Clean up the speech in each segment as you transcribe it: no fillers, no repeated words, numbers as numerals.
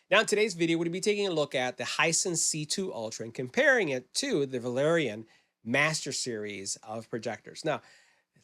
Now, in today's video, we're going to be taking a look at the Hisense C2 Ultra and comparing it to the Valerian Master Series of projectors. Now,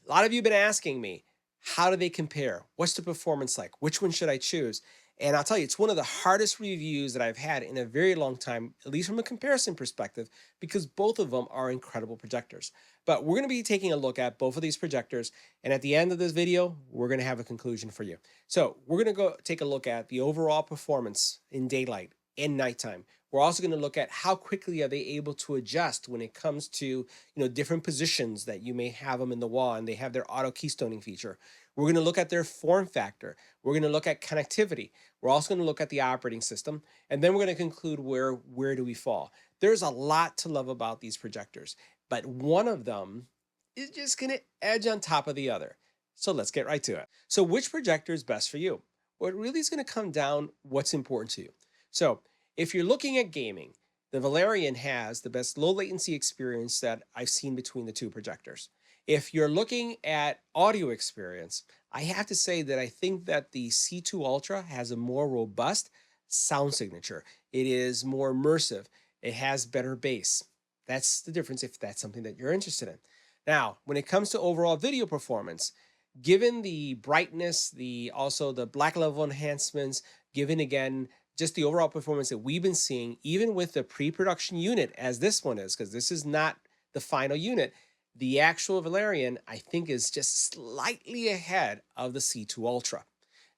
a lot of you have been asking me, how do they compare? What's the performance like? Which one should I choose? And I'll tell you, it's one of the hardest reviews that I've had in a very long time, at least from a comparison perspective, because both of them are incredible projectors. But we're going to be taking a look at both of these projectors. And at the end of this video, we're going to have a conclusion for you. So we're going to go take a look at the overall performance in daylight and nighttime. We're also going to look at how quickly are they able to adjust when it comes to different positions that you may have them in the wall, and they have their auto keystoning feature. We're going to look at their form factor. We're going to look at connectivity. We're also going to look at the operating system, and then we're going to conclude where do we fall. There's a lot to love about these projectors, but one of them is just going to edge on top of the other. So let's get right to it. So which projector is best for you? Well, it really is going to come down what's important to you. So if you're looking at gaming, the Valerian has the best low latency experience that I've seen between the two projectors. If you're looking at audio experience, I have to say that I think that the C2 Ultra has a more robust sound signature. It is more immersive. It has better bass. That's the difference if that's something that you're interested in. Now, when it comes to overall video performance, given the brightness, also the black level enhancements, given again just the overall performance that we've been seeing, even with the pre-production unit as this one is, because this is not the final unit, the actual Valerian, I think, is just slightly ahead of the C2 Ultra.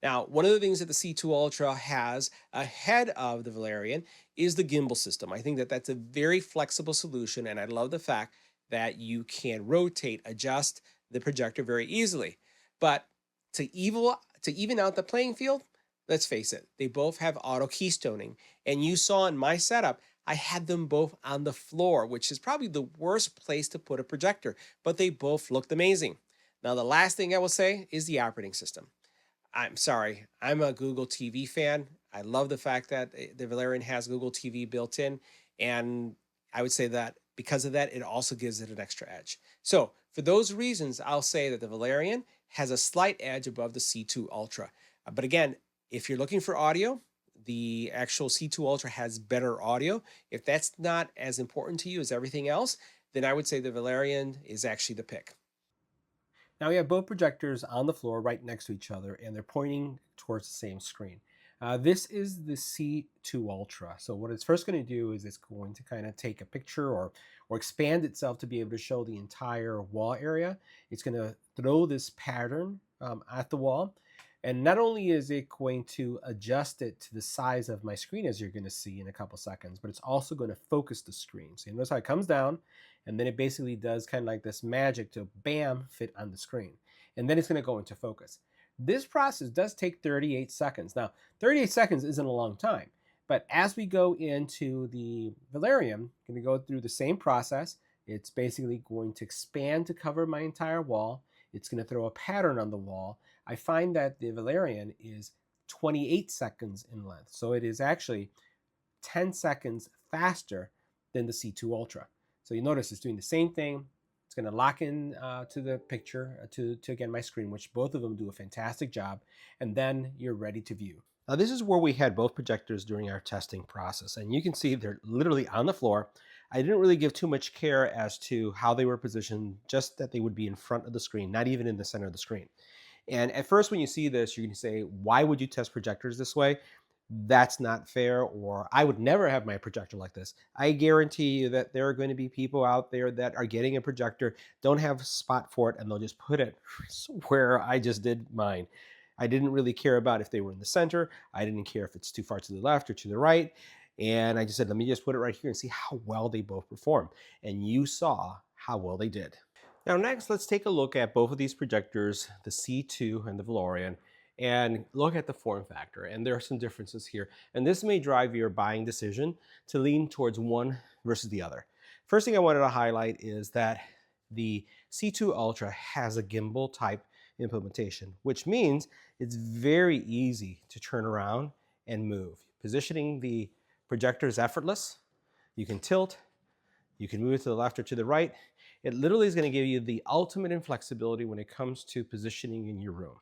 Now, one of the things that the C2 Ultra has ahead of the Valerian is the gimbal system. I think that that's a very flexible solution, and I love the fact that you can rotate, adjust the projector very easily. But to even out the playing field, let's face it, they both have auto keystoning. And you saw in my setup, I had them both on the floor, which is probably the worst place to put a projector, but they both looked amazing. Now, the last thing I will say is the operating system. I'm sorry, I'm a Google TV fan. I love the fact that the Valerian has Google TV built in. And I would say that because of that, it also gives it an extra edge. So for those reasons, I'll say that the Valerian has a slight edge above the C2 Ultra. But again, if you're looking for audio, the actual C2 Ultra has better audio. If that's not as important to you as everything else, then I would say the Valerian is actually the pick. Now we have both projectors on the floor right next to each other, and they're pointing towards the same screen. This is the C2 Ultra. So what it's first going to do is it's going to kind of take a picture or expand itself to be able to show the entire wall area. It's going to throw this pattern at the wall. And not only is it going to adjust it to the size of my screen, as you're going to see in a couple seconds, but it's also going to focus the screen. So you notice how it comes down, and then it basically does kind of like this magic to bam, fit on the screen. And then it's going to go into focus. This process does take 38 seconds. Now, 38 seconds isn't a long time, but as we go into the Valerian, going to go through the same process. It's basically going to expand to cover my entire wall. It's going to throw a pattern on the wall. I find that the Valerian is 28 seconds in length. So it is actually 10 seconds faster than the C2 Ultra. So you notice it's doing the same thing. It's going to lock in to the picture, to again, my screen, which both of them do a fantastic job. And then you're ready to view. Now, this is where we had both projectors during our testing process. And you can see they're literally on the floor. I didn't really give too much care as to how they were positioned, just that they would be in front of the screen, not even in the center of the screen. And at first, when you see this, you're going to say, why would you test projectors this way? That's not fair, or I would never have my projector like this. I guarantee you that there are going to be people out there that are getting a projector, don't have a spot for it, and they'll just put it where I just did mine. I didn't really care about if they were in the center. I didn't care if it's too far to the left or to the right. And I just said, let me just put it right here and see how well they both perform. And you saw how well they did. Now next, let's take a look at both of these projectors, the C2 and the Valorian, and look at the form factor. And there are some differences here. And this may drive your buying decision to lean towards one versus the other. First thing I wanted to highlight is that the C2 Ultra has a gimbal type implementation, which means it's very easy to turn around and move. Positioning the projector is effortless. You can tilt, you can move it to the left or to the right. It literally is going to give you the ultimate in flexibility when it comes to positioning in your room.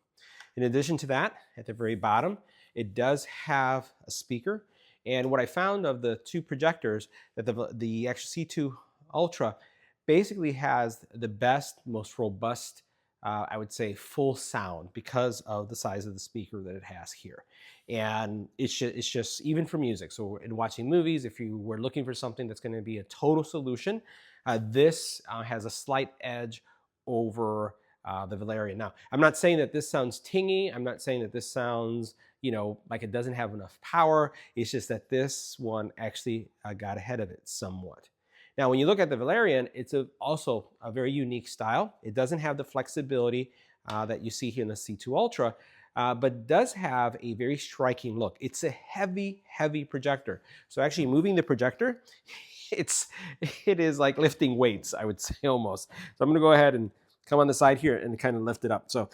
In addition to that, at the very bottom, It does have a speaker. And what I found of the two projectors, that the actual C2 Ultra basically has the best, most robust, I would say, full sound because of the size of the speaker that it has here. And it's just even for music. So in watching movies, if you were looking for something that's going to be a total solution, this has a slight edge over the Valerian. Now, I'm not saying that this sounds tingy. I'm not saying that this sounds, like it doesn't have enough power. It's just that this one actually got ahead of it somewhat. Now, when you look at the Valerian, it's also a very unique style. It doesn't have the flexibility that you see here in the C2 Ultra, but does have a very striking look. It's a heavy, heavy projector. So actually moving the projector, it is like lifting weights, I would say, almost. So I'm going to go ahead and come on the side here and kind of lift it up. So,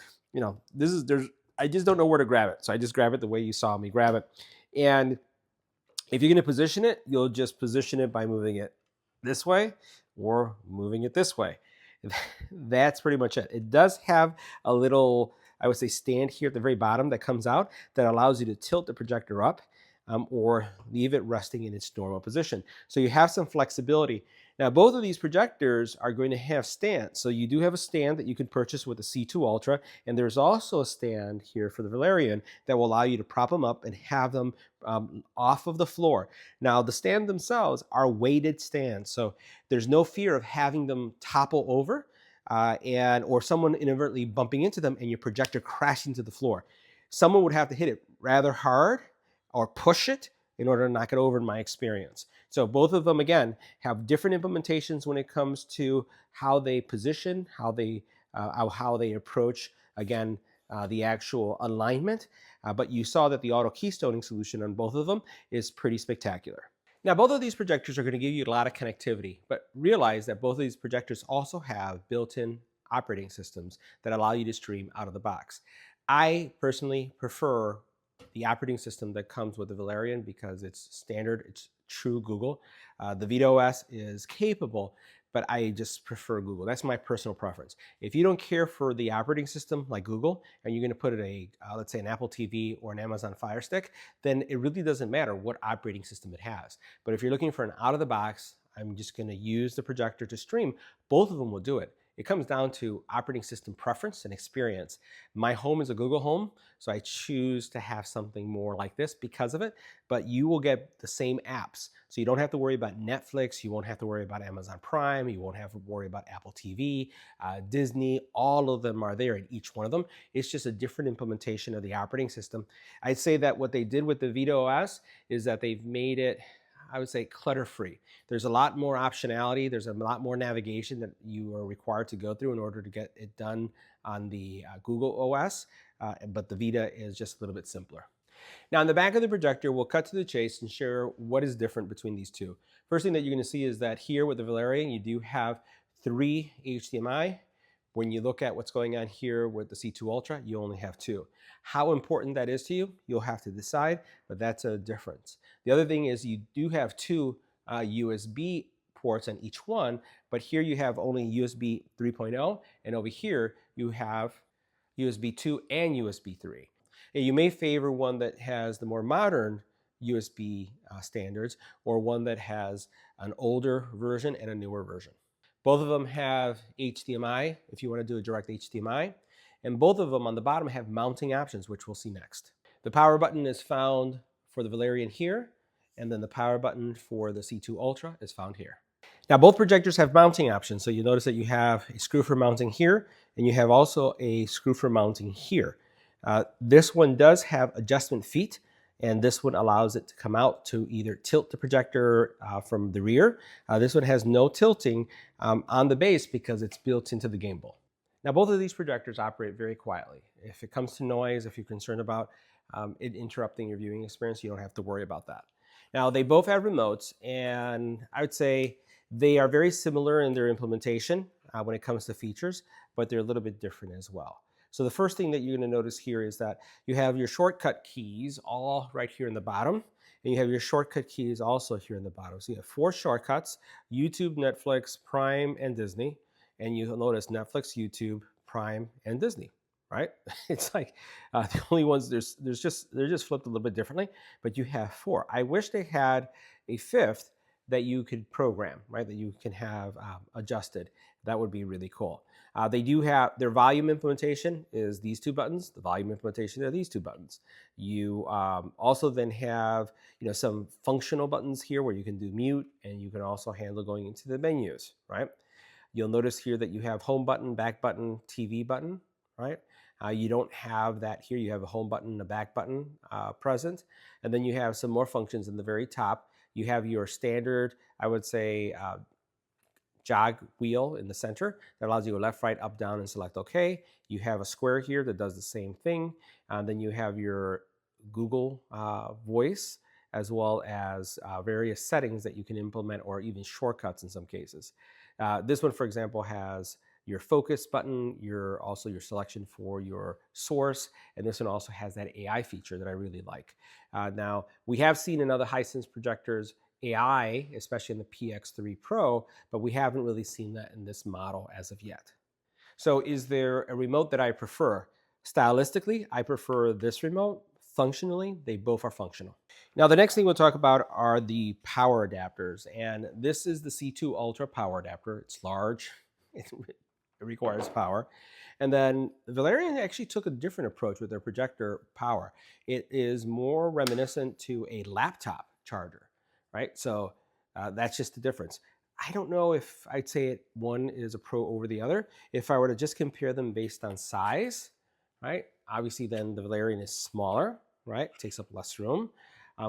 I just don't know where to grab it. So I just grab it the way you saw me grab it. And if you're going to position it, you'll just position it by moving it this way or moving it this way. That's pretty much it. It does have a little, I would say, stand here at the very bottom that comes out that allows you to tilt the projector up or leave it resting in its normal position. So you have some flexibility. Now, both of these projectors are going to have stands. So you do have a stand that you can purchase with the C2 Ultra, and there's also a stand here for the Valerian that will allow you to prop them up and have them off of the floor. Now, the stand themselves are weighted stands, so there's no fear of having them topple over or someone inadvertently bumping into them and your projector crashing to the floor. Someone would have to hit it rather hard or push it in order to knock it over, in my experience. So both of them, again, have different implementations when it comes to how they position, how they approach, again, the actual alignment. But you saw that the auto keystoning solution on both of them is pretty spectacular. Now, both of these projectors are going to give you a lot of connectivity, but realize that both of these projectors also have built-in operating systems that allow you to stream out of the box. I personally prefer the operating system that comes with the Valerian because it's standard, it's true Google. The VitaOS is capable, but I just prefer Google. That's my personal preference. If you don't care for the operating system like Google, and you're going to put it let's say an Apple TV or an Amazon Fire Stick, then it really doesn't matter what operating system it has. But if you're looking for an out-of-the-box, I'm just going to use the projector to stream, both of them will do it. It comes down to operating system preference and experience. My home is a Google home, so I choose to have something more like this because of it, but you will get the same apps. So you don't have to worry about Netflix, you won't have to worry about Amazon Prime, you won't have to worry about Apple TV, Disney, all of them are there in each one of them. It's just a different implementation of the operating system. I'd say that what they did with the VitaOS is that they've made it, I would say, clutter-free. There's a lot more optionality. There's a lot more navigation that you are required to go through in order to get it done on the Google OS, but the Vita is just a little bit simpler. Now, in the back of the projector, we'll cut to the chase and share what is different between these two. First thing that you're going to see is that here with the Valerian, you do have 3 HDMI. When you look at what's going on here with the C2 Ultra, you only have 2. How important that is to you, you'll have to decide, but that's a difference. The other thing is you do have 2 USB ports on each one, but here you have only USB 3.0, and over here you have USB 2 and USB 3. And you may favor one that has the more modern USB standards, or one that has an older version and a newer version. Both of them have HDMI if you want to do a direct HDMI, and both of them on the bottom have mounting options, which we'll see next. The power button is found for the Valerian here, and then the power button for the C2 Ultra is found here. Now, both projectors have mounting options, so you notice that you have a screw for mounting here, and you have also a screw for mounting here. This one does have adjustment feet, and this one allows it to come out to either tilt the projector from the rear. This one has no tilting on the base because it's built into the gimbal. Now, both of these projectors operate very quietly. If it comes to noise, if you're concerned about it interrupting your viewing experience, you don't have to worry about that. Now, they both have remotes, and I would say they are very similar in their implementation when it comes to features, but they're a little bit different as well. So the first thing that you're going to notice here is that you have your shortcut keys all right here in the bottom, and you have your shortcut keys also here in the bottom. So you have 4 shortcuts: YouTube, Netflix, Prime, and Disney. And you'll notice Netflix, YouTube, Prime, and Disney. right? It's like the only ones there's just they're just flipped a little bit differently, but you have four. I wish they had a fifth that you could program, right? That you can have adjusted. That would be really cool. They do have their volume implementation is these two buttons. The volume implementation are these two buttons. You also then have some functional buttons here where you can do mute, and you can also handle going into the menus, right? You'll notice here that you have home button, back button, TV button, right? You don't have that here. You have a home button and a back button present. And then you have some more functions in the very top. You have your standard, I would say, jog wheel in the center that allows you to go left, right, up, down, and select OK. You have a square here that does the same thing. And then you have your Google Voice, as well as various settings that you can implement, or even shortcuts in some cases. This one, for example, has your focus button, also your selection for your source, and this one also has that AI feature that I really like. Now, we have seen in other Hisense projectors AI, especially in the PX3 Pro, but we haven't really seen that in this model as of yet. So is there a remote that I prefer? Stylistically, I prefer this remote. Functionally, they both are functional. Now, the next thing we'll talk about are the power adapters. And this is the C2 Ultra power adapter. It's large, it requires power. And then Valerian actually took a different approach with their projector power. It is more reminiscent to a laptop charger, right? So that's just the difference. I don't know if I'd say one is a pro over the other. If I were to just compare them based on size, right? Obviously, then the Valerian is smaller, right? Takes up less room.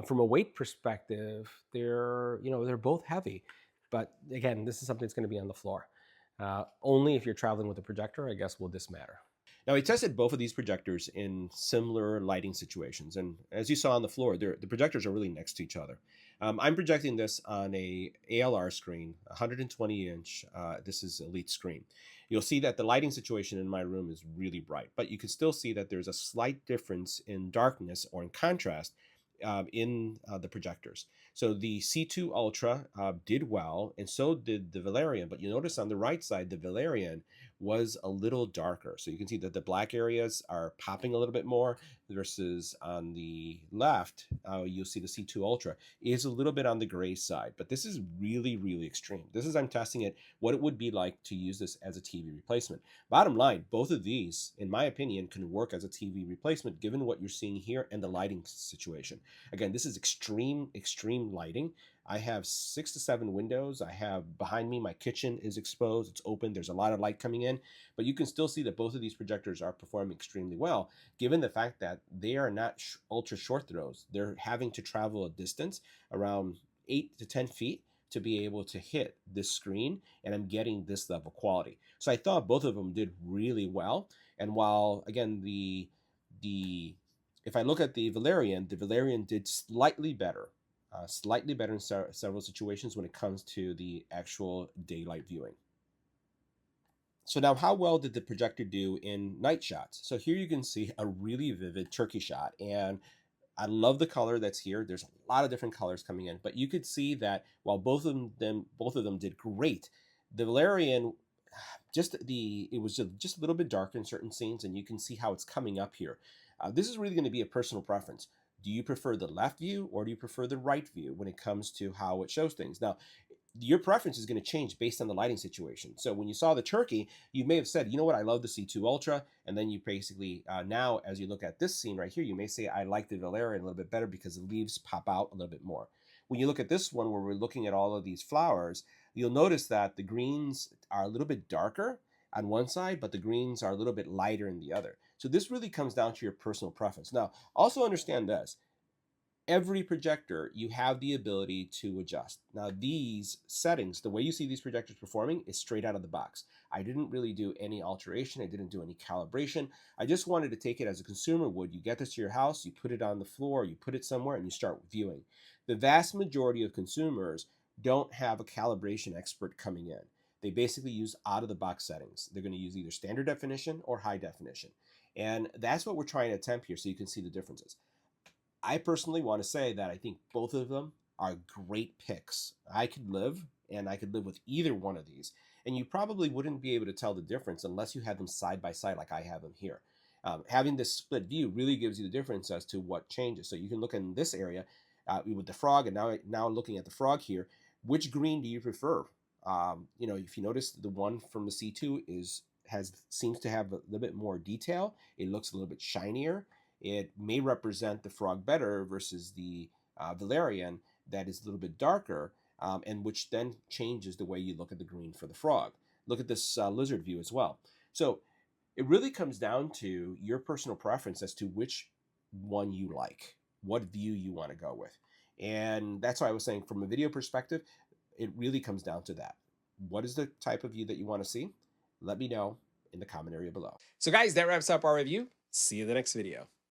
From a weight perspective, they're both heavy, but again, this is something that's going to be on the floor. Only if you're traveling with a projector, I guess, will this matter. Now, we tested both of these projectors in similar lighting situations. And as you saw on the floor, the projectors are really next to each other. I'm projecting this on a ALR screen, 120 inch. This is Elite screen. You'll see that the lighting situation in my room is really bright, but you can still see that there's a slight difference in darkness or in contrast in the projectors. So the C2 Ultra did well, and so did the Valerian. But you notice on the right side, the Valerian was a little darker. So you can see that the black areas are popping a little bit more versus on the left, you'll see the C2 Ultra is a little bit on the gray side. But this is really, really extreme. This is, I'm testing it, what it would be like to use this as a TV replacement. Bottom line, both of these, in my opinion, can work as a TV replacement given what you're seeing here and the lighting situation. Again, this is extreme, extreme lighting. I have 6 to 7 windows. I have behind me, my kitchen is exposed. It's open. There's a lot of light coming in, but you can still see that both of these projectors are performing extremely well, given the fact that they are not ultra short throws. They're having to travel a distance around 8 to 10 feet to be able to hit this screen, and I'm getting this level quality. So I thought both of them did really well. And while again the if I look at the Valerian did slightly better in several situations when it comes to the actual daylight viewing. So now, how well did the projector do in night shots? So here you can see a really vivid turkey shot, and I love the color that's here. There's a lot of different colors coming in, but you could see that while both of them did great, the Valerian it was just a little bit dark in certain scenes, and you can see how it's coming up here. This is really going to be a personal preference. Do you prefer the left view or do you prefer the right view when it comes to how it shows things? Now, your preference is going to change based on the lighting situation. So when you saw the turkey, you may have said, you know what, I love the C2 Ultra. And then you basically, now as you look at this scene right here, you may say, I like the Valerian a little bit better because the leaves pop out a little bit more. When you look at this one where we're looking at all of these flowers, you'll notice that the greens are a little bit darker on one side, but the greens are a little bit lighter in the other. So this really comes down to your personal preference. Now, also understand this. Every projector, you have the ability to adjust. Now, these settings, the way you see these projectors performing is straight out of the box. I didn't really do any alteration. I didn't do any calibration. I just wanted to take it as a consumer would. You get this to your house, you put it on the floor, you put it somewhere, and you start viewing. The vast majority of consumers don't have a calibration expert coming in. They basically use out-of-the-box settings. They're going to use either standard definition or high definition. And that's what we're trying to attempt here so you can see the differences. I personally want to say that I think both of them are great picks. I could live with either one of these. And you probably wouldn't be able to tell the difference unless you had them side by side like I have them here. Having this split view really gives you the difference as to what changes. So you can look in this area with the frog, and now looking at the frog here, which green do you prefer? If you notice, the one from the C2 seems to have a little bit more detail. It looks a little bit shinier. It may represent the frog better versus the Valerian that is a little bit darker, and which then changes the way you look at the green for the frog. Look at this lizard view as well. So it really comes down to your personal preference as to which one you like, what view you want to go with. And that's why I was saying, from a video perspective, it really comes down to that. What is the type of view that you want to see? Let me know in the comment area below. So guys, that wraps up our review. See you in the next video.